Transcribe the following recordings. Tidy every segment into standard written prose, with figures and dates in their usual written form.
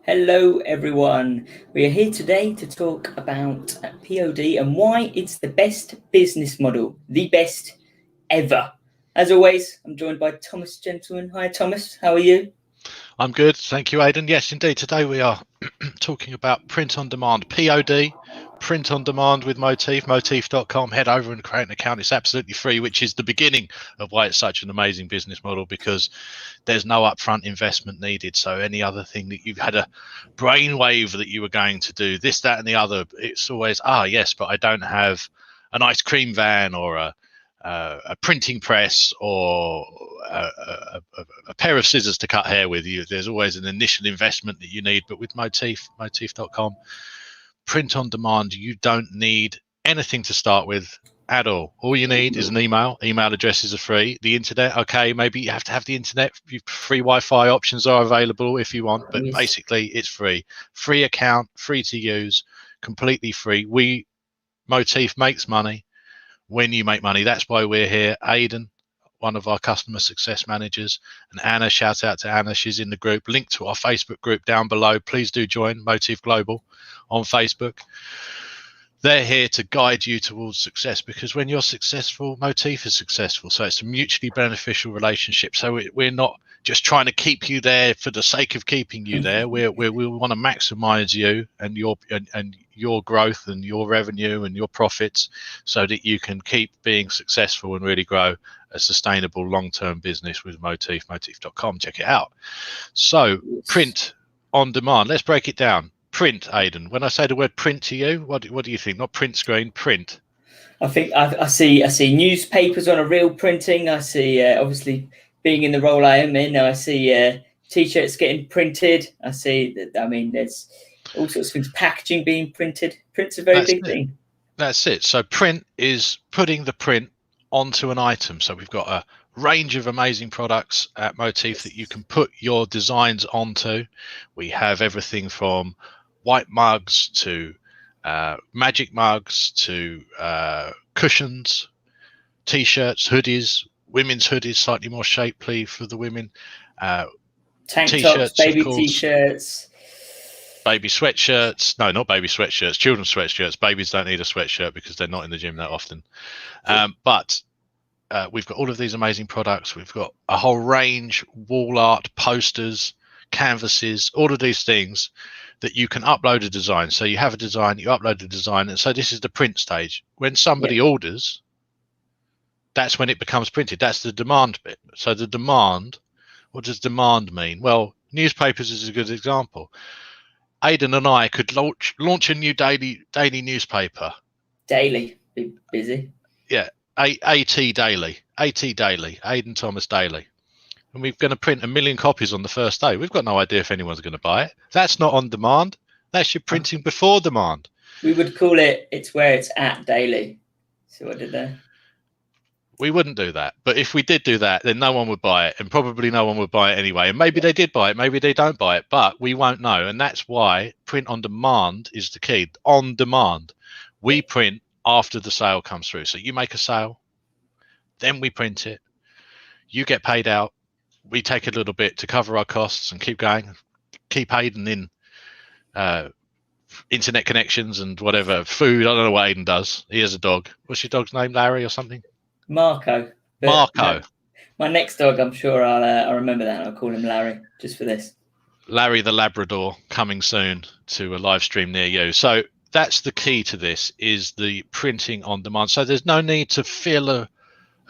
Hello everyone, we are here today to talk about POD and why it's the best business model, the best ever. As always, I'm joined by Thomas, Gentleman. Hi Thomas, how are you? I'm good, thank you, Aidan. Yes, indeed. Today we are talking about print on demand, POD, print on demand with Moteefe, Moteefe.com. Head over and create an account. It's absolutely free, which is the beginning of why it's such an amazing business model, because there's no upfront investment needed. So any other thing that you've had a brainwave that you were going to do, this, that, and the other, it's always, yes, but I don't have an ice cream van or a printing press or a pair of scissors to cut hair with. There's always an initial investment that you need, but with Moteefe.com, print on demand, you don't need anything to start with at all you need is an email addresses are free. The internet, okay, maybe you have to have the internet. Free Wi-Fi options are available if you want, but basically it's free account, free to use, completely free. Moteefe makes money when you make money. That's why we're here. Aidan, one of our customer success managers, and Anna, shout out to Anna, she's in the group. Link to our Facebook group down below. Please do join Moteefe Global on Facebook. They're here to guide you towards success, because when you're successful, Moteefe is successful. So it's a mutually beneficial relationship. So we're not just trying to keep you there for the sake of keeping you there. We want to maximize you and your growth and your revenue and your profits, so that you can keep being successful and really grow a sustainable long-term business with Moteefe, Moteefe.com. Check it out. So print on demand. Let's break it down. Print, Aidan. When I say the word print to you, what do you think? Not print screen, print. I think I see newspapers on a reel printing. I see obviously being in the role I am in. I see t-shirts getting printed. I see that. I mean, there's all sorts of things. Packaging being printed. Print's a very big thing. That's it. So print is putting the print onto an item. So we've got a range of amazing products at Moteefe that you can put your designs onto. We have everything from white mugs to magic mugs to cushions, t-shirts, hoodies, women's hoodies, slightly more shapely for the women, tank tops, baby t-shirts, baby sweatshirts. No, not baby sweatshirts, children's sweatshirts. Babies don't need a sweatshirt because they're not in the gym that often. But we've got all of these amazing products. We've got a whole range, wall art, posters, canvases, all of these things that you can upload a design. So you have a design, you upload a design, and so this is the print stage. When somebody orders, that's when it becomes printed. That's the demand bit. So the demand, what does demand mean? Well, newspapers is a good example. Aidan and I could launch a new daily newspaper. Daily, be busy. Yeah, AT Daily, Aidan Thomas Daily. And we're going to print 1 million copies on the first day. We've got no idea if anyone's going to buy it. That's not on demand. That's your printing before demand. We would call it, it's where it's at daily. See what I did there? We wouldn't do that. But if we did do that, then no one would buy it, and probably no one would buy it anyway. And maybe they did buy it, maybe they don't buy it, but we won't know. And that's why print on demand is the key. On demand. We print after the sale comes through. So you make a sale, then we print it. You get paid out. We take a little bit to cover our costs and keep going, keep Aidan in internet connections and whatever, food. I don't know what Aidan does. He has a dog. What's your dog's name, Larry or something? Marco. Marco. My next dog, I'm sure I'll remember that. I'll call him Larry just for this. Larry the Labrador, coming soon to a live stream near you. So that's the key to this, is the printing on demand. So there's no need to fill a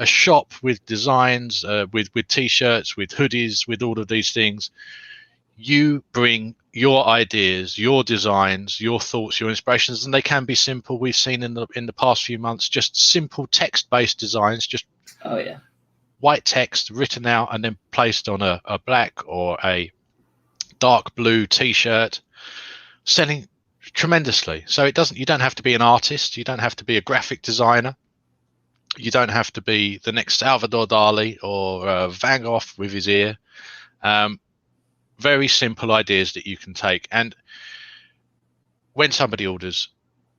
shop with designs, with t-shirts, with hoodies, with all of these things. You bring your ideas, your designs, your thoughts, your inspirations, and they can be simple. We've seen in the past few months just simple text-based designs, just white text written out and then placed on a black or a dark blue t-shirt, selling tremendously. So you don't have to be an artist, you don't have to be a graphic designer. You don't have to be the next Salvador Dali or Van Gogh with his ear. Very simple ideas that you can take. And when somebody orders,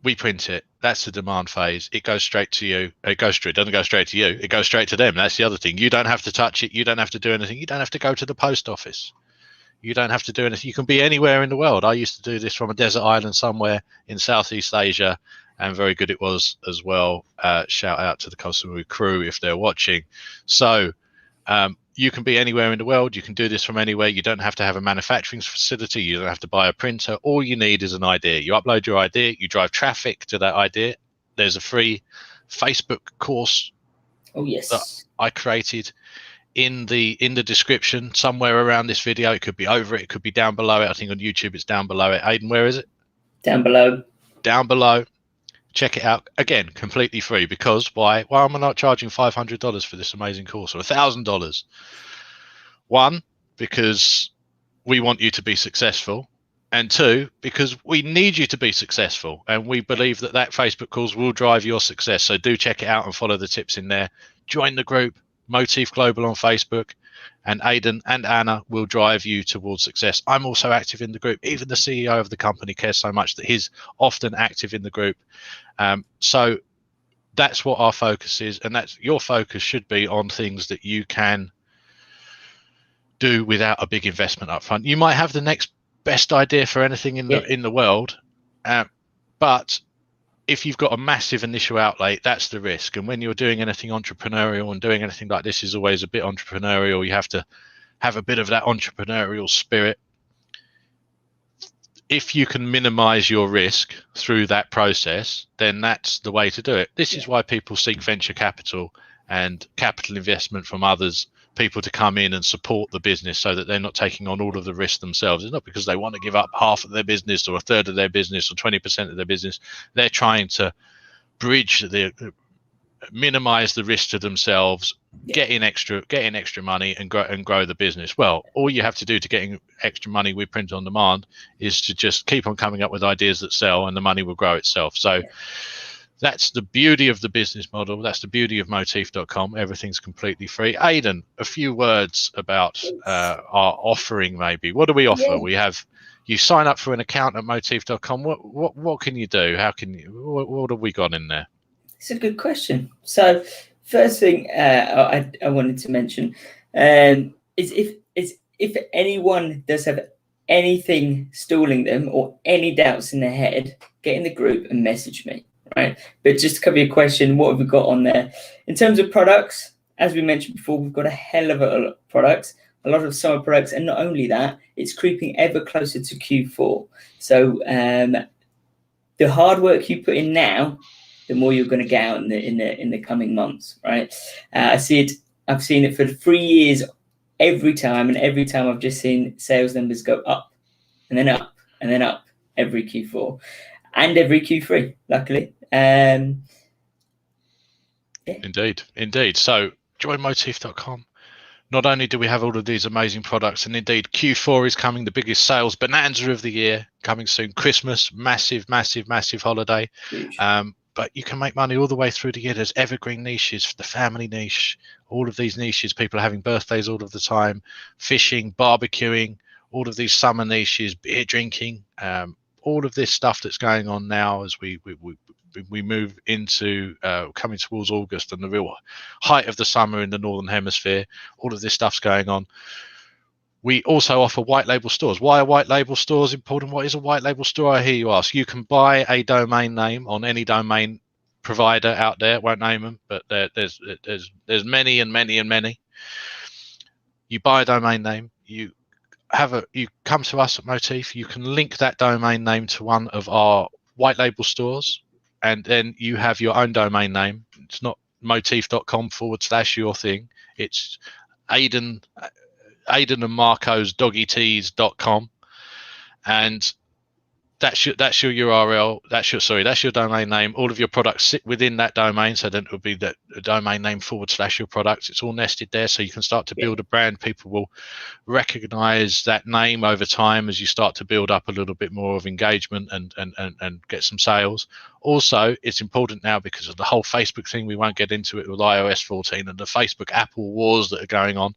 we print it. That's the demand phase. It goes straight to you. It doesn't go straight to you. It goes straight to them. That's the other thing. You don't have to touch it. You don't have to do anything. You don't have to go to the post office. You don't have to do anything. You can be anywhere in the world. I used to do this from a desert island somewhere in Southeast Asia, and very good it was as well. Shout out to the customer crew if they're watching. So you can be anywhere in the world. You can do this from anywhere. You don't have to have a manufacturing facility. You don't have to buy a printer. All you need is an idea. You upload your idea. You drive traffic to that idea. There's a free Facebook course that I created in the description somewhere around this video. It could be over it. It could be down below it. I think on YouTube it's down below it. Aidan, where is it? Down below. Down below. Check it out. Again, completely free. Because why am I not charging $500 for this amazing course, or $1,000? One, because we want you to be successful, and two, because we need you to be successful, and we believe that Facebook course will drive your success. So do check it out and follow the tips in there. Join the group, Moteefe Global on Facebook, and Aidan and Anna will drive you towards success. I'm also active in the group. Even the CEO of the company cares so much that he's often active in the group. So that's what our focus is, and that's your focus should be on things that you can do without a big investment up front. You might have the next best idea for anything in the world, but if you've got a massive initial outlay, that's the risk. And when you're doing anything entrepreneurial and doing anything like this is always a bit entrepreneurial, you have to have a bit of that entrepreneurial spirit. If you can minimize your risk through that process, then that's the way to do it. This is why people seek venture capital and capital investment from others, people to come in and support the business so that they're not taking on all of the risk themselves. It's not because they want to give up half of their business or a third of their business or 20% of their business. They're trying to minimize the risk to themselves, get in extra money and grow the business. Well, all you have to do to get in extra money with Print on Demand is to just keep on coming up with ideas that sell, and the money will grow itself. So that's the beauty of the business model. That's the beauty of Moteefe.com. Everything's completely free. Aidan, a few words about our offering, maybe. What do we offer? We have, you sign up for an account at Moteefe.com. What can you do? How can you? What have we got in there? It's a good question. So, first thing I wanted to mention is if anyone does have anything stalling them or any doubts in their head, get in the group and message me. Right, but just to cover your question, what have we got on there in terms of products? As we mentioned before, we've got a hell of a lot of products, a lot of summer products, and not only that, it's creeping ever closer to Q4. So the hard work you put in now, the more you're going to get out in the coming months. Right, I've seen it for 3 years, every time I've just seen sales numbers go up and then up and then up every Q4 and every Q3, luckily. Indeed. So join Moteefe.com. Not only do we have all of these amazing products, and indeed Q4 is coming, the biggest sales bonanza of the year, coming soon. Christmas, massive holiday. But you can make money all the way through the year. There's evergreen niches, the family niche, all of these niches. People are having birthdays all of the time, fishing, barbecuing, all of these summer niches, beer drinking, all of this stuff that's going on now as we move into coming towards August and the real height of the summer in the Northern Hemisphere. All of this stuff's going on. We also offer white label stores. Why are white label stores important? What is a white label store, I hear you ask? You can buy a domain name on any domain provider out there. Won't name them, but there's many and many and many. You buy a domain name. You come to us at Moteefe. You can link that domain name to one of our white label stores, and then you have your own domain name. It's not Moteefe.com/your thing. It's Aidan and Marco's doggytees.com, and that's your URL. That's your domain name. All of your products sit within that domain, so then it will be that domain name /your products. It's all nested there, so you can start to build a brand. People will recognize that name over time as you start to build up a little bit more of engagement and get some sales. Also, it's important now because of the whole Facebook thing. We won't get into it with iOS 14 and the Facebook Apple wars that are going on.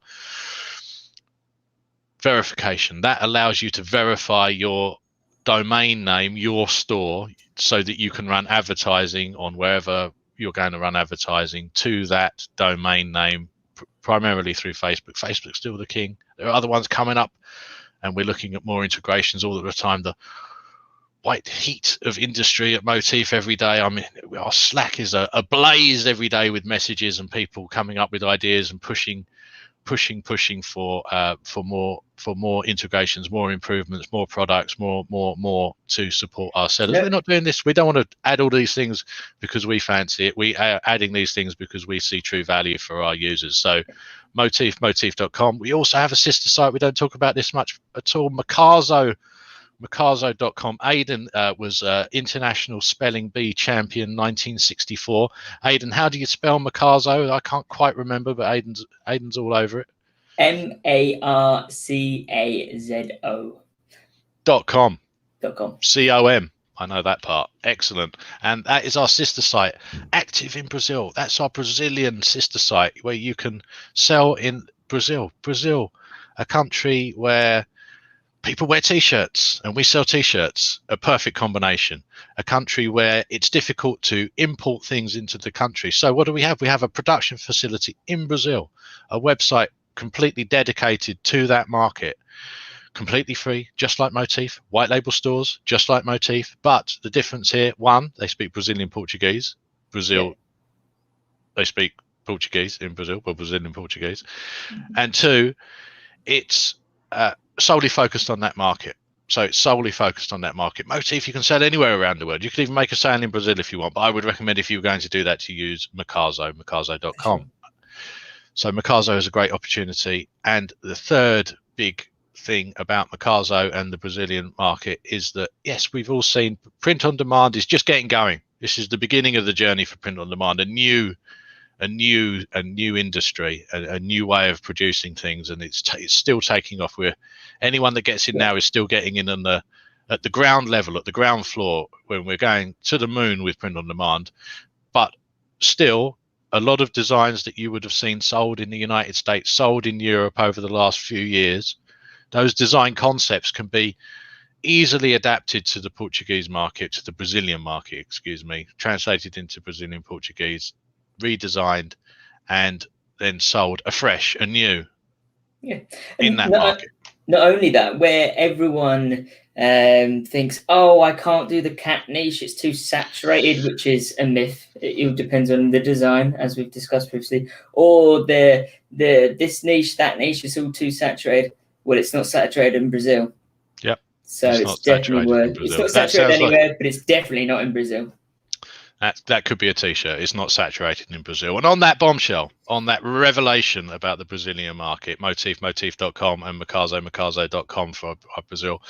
Verification, that allows you to verify your domain name, your store, so that you can run advertising on wherever you're going to run advertising to that domain name, primarily through Facebook. Facebook's still the king. There are other ones coming up and we're looking at more integrations all the time. The white heat of industry at Moteefe every day. I mean, our Slack is ablaze every day with messages and people coming up with ideas and pushing for more integrations, more improvements, more products, more to support our sellers. We're not doing this. We don't want to add all these things because we fancy it. We are adding these things because we see true value for our users. So Moteefe, Moteefe.com. We also have a sister site. We don't talk about this much at all. Mecarzo.com. Aidan was international spelling bee champion 1964. Aidan, how do you spell Mecarzo? I can't quite remember, but Aidan's all over it. MARCAZO. .com. .com. COM. I know that part. Excellent. And that is our sister site, active in Brazil. That's our Brazilian sister site where you can sell in Brazil. Brazil, a country where people wear t-shirts and we sell t-shirts, a perfect combination. A country where it's difficult to import things into the country. So what do we have? We have a production facility in Brazil, a website completely dedicated to that market, completely free, just like Moteefe. White label stores, just like Moteefe. But the difference here, one, they speak Brazilian Portuguese. Brazil, they speak Portuguese in Brazil, but Brazilian Portuguese. And two, it's solely focused on that market. So it's solely focused on that market. Moteefe, you can sell anywhere around the world. You could even make a sale in Brazil if you want, but I would recommend, if you were going to do that, to use Mecarzo, Mecarzo.com. Sure. So Mecarzo is a great opportunity. And the third big thing about Mecarzo and the Brazilian market is that, yes, we've all seen print on demand is just getting going. This is the beginning of the journey for print on demand, a new industry, a new way of producing things, and it's still taking off. Anyone that gets in now is still getting in at the ground level, at the ground floor, when we're going to the moon with print on demand. But still, a lot of designs that you would have seen sold in the United States, sold in Europe over the last few years, those design concepts can be easily adapted to the Portuguese market, to the Brazilian market, translated into Brazilian Portuguese, redesigned, and then sold afresh, anew, in that market. Not only that, where everyone thinks, oh, I can't do the cat niche, it's too saturated, which is a myth. It depends on the design, as we've discussed previously, or this niche, that niche is all too saturated. Well, it's not saturated in Brazil. Yep. So it's definitely worth. It's not saturated anywhere, but it's definitely not in Brazil. That could be a t-shirt. It's not saturated in Brazil. And on that bombshell, on that revelation about the Brazilian market, Moteefe, Moteefe.com, and Mecarzo, Mecarzo.com for Brazil.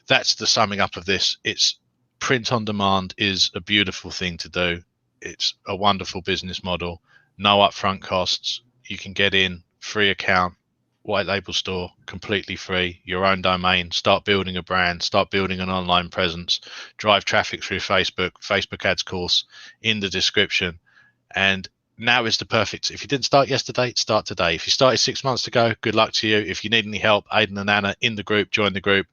That's the summing up of this. It's print on demand is a beautiful thing to do. It's a wonderful business model. No upfront costs. You can get in, free account, white label store, completely free, your own domain, start building a brand, start building an online presence, drive traffic through Facebook ads course in the description. And now is the perfect, if you didn't start yesterday, start today. If you started 6 months ago, good luck to you. If you need any help, Aidan and Anna in the group, join the group.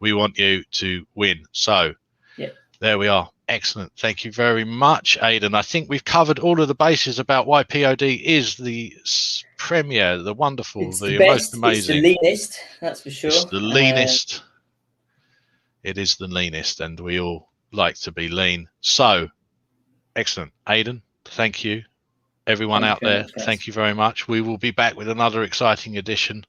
We want you to win. So there we are. Excellent. Thank you very much, Aidan. I think we've covered all of the bases about why POD is the premier, the wonderful, the most amazing. It's the leanest, that's for sure. It's the leanest. It is the leanest, and we all like to be lean. So, excellent. Aidan, thank you. Everyone out there, thank you very much. We will be back with another exciting edition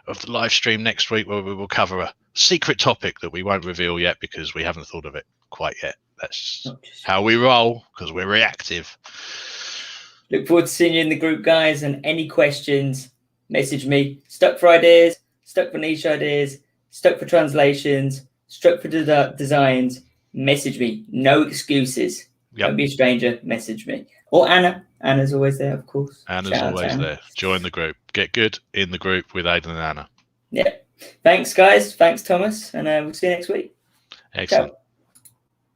of the live stream next week, where we will cover a secret topic that we won't reveal yet because we haven't thought of it quite yet. That's how we roll, because we're reactive. Look forward to seeing you in the group, guys. And any questions, message me. Stuck for ideas, stuck for niche ideas, stuck for translations, stuck for designs. Message me. No excuses. Yep. Don't be a stranger. Message me. Or Anna. Anna's always there, of course. Anna's always there. Join the group. Get good in the group with Aidan and Anna. Yeah. Thanks, guys. Thanks, Thomas. And we'll see you next week. Excellent. Ciao.